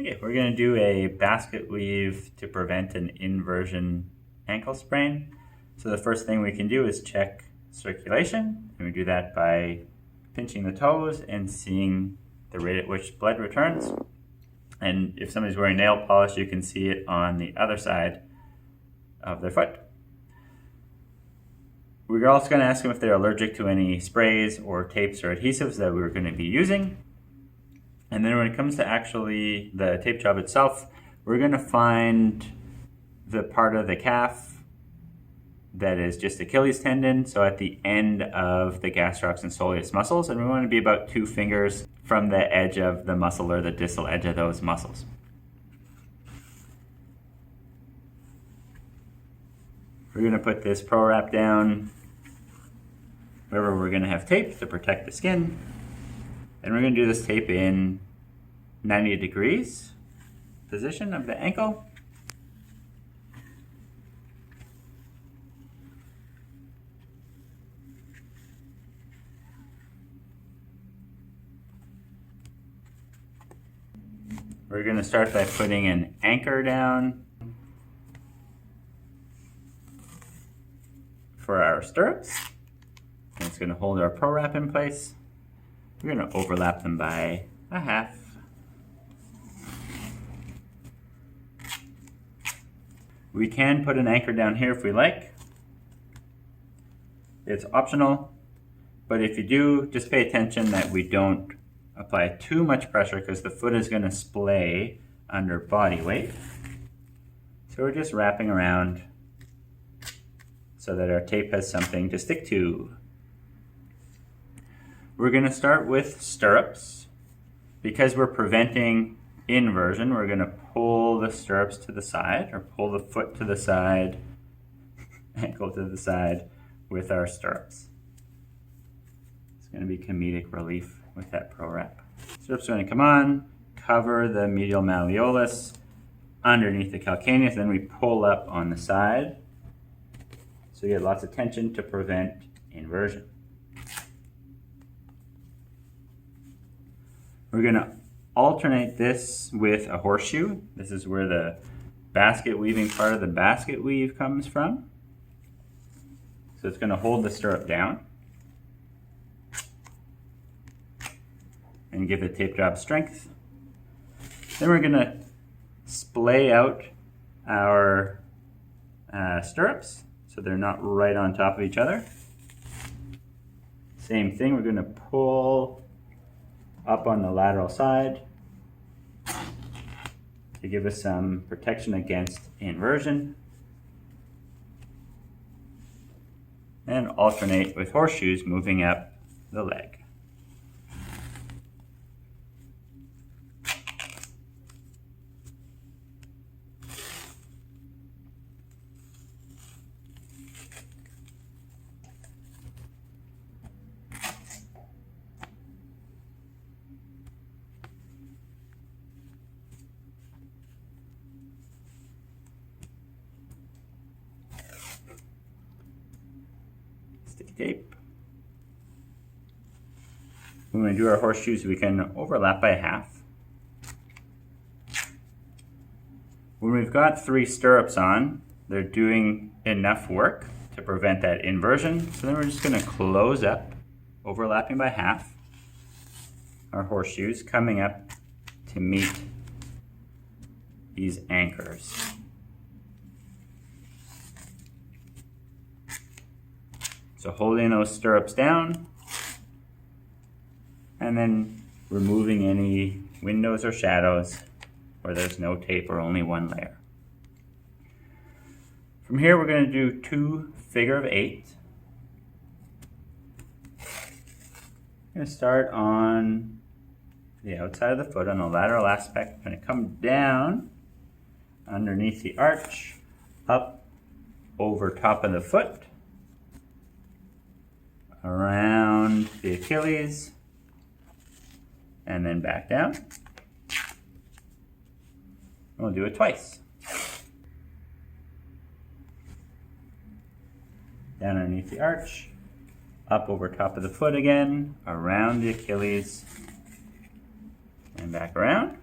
Okay, we're going to do a basket weave to prevent an inversion ankle sprain. So the first thing we can do is check circulation, and we do that by pinching the toes and seeing the rate at which blood returns. And if somebody's wearing nail polish, you can see it on the other side of their foot. We're also going to ask them if they're allergic to any sprays or tapes or adhesives that we're going to be using. And then when it comes to actually the tape job itself, we're going to find the part of the calf that is just Achilles tendon, so at the end of the gastrocs and soleus muscles, and we want to be about 2 fingers from the edge of the muscle or the distal edge of those muscles. We're going to put this pro wrap down wherever we're going to have tape to protect the skin. And we're going to do this tape in 90 degrees position of the ankle. We're going to start by putting an anchor down for our stirrups. And it's going to hold our pro wrap in place. We're going to overlap them by a half. We can put an anchor down here if we like. It's optional, but if you do, just pay attention that we don't apply too much pressure because the foot is going to splay under body weight. So we're just wrapping around so that our tape has something to stick to. We're going to start with stirrups. Because we're preventing inversion, we're going to pull the stirrups to the side, or pull the foot to the side, ankle to the side with our stirrups. It's going to be comedic relief with that pro wrap. Stirrups are going to come on, cover the medial malleolus underneath the calcaneus, then we pull up on the side. So you get lots of tension to prevent inversion. We're going to alternate this with a horseshoe. This is where the basket weaving part of the basket weave comes from. So it's going to hold the stirrup down and give the tape job strength. Then we're going to splay out our stirrups so they're not right on top of each other. Same thing, we're going to pull up on the lateral side to give us some protection against inversion. And alternate with horseshoes moving up the leg. Sticky tape. When we do our horseshoes, we can overlap by half. When we've got 3 stirrups on, they're doing enough work to prevent that inversion. So then we're just going to close up, overlapping by half, our horseshoes coming up to meet these anchors. So holding those stirrups down and then removing any windows or shadows where there's no tape or only one layer. From here we're going to do 2 figure of 8. I'm going to start on the outside of the foot on the lateral aspect. I'm going to come down underneath the arch, up over top of the foot, around the Achilles, and then back down. We'll do it twice. Down underneath the arch, up over top of the foot again, around the Achilles, and back around.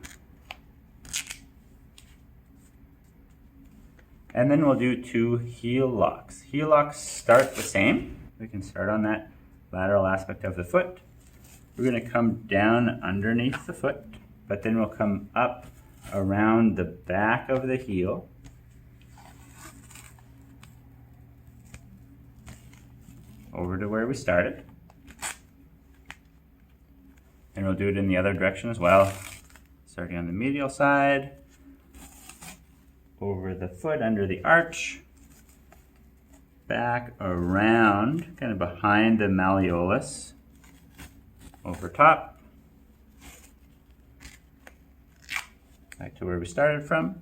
And then we'll do 2 heel locks. Heel locks start the same. We can start on that lateral aspect of the foot. We're going to come down underneath the foot, but then we'll come up around the back of the heel. Over to where we started. And we'll do it in the other direction as well. Starting on the medial side, over the foot under the arch, back around, kind of behind the malleolus, over top, back to where we started from.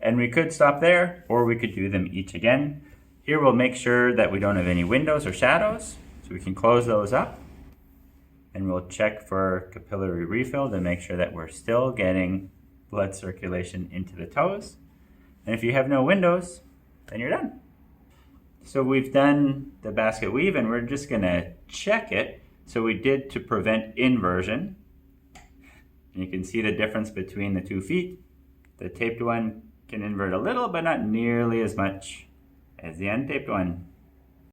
And we could stop there, or we could do them each again. Here we'll make sure that we don't have any windows or shadows, so we can close those up. And we'll check for capillary refill to make sure that we're still getting blood circulation into the toes. And if you have no windows, then you're done. So we've done the basket weave, and we're just gonna check it. So we did to prevent inversion. You can see the difference between the 2 feet. The taped one can invert a little, but not nearly as much as the untaped one.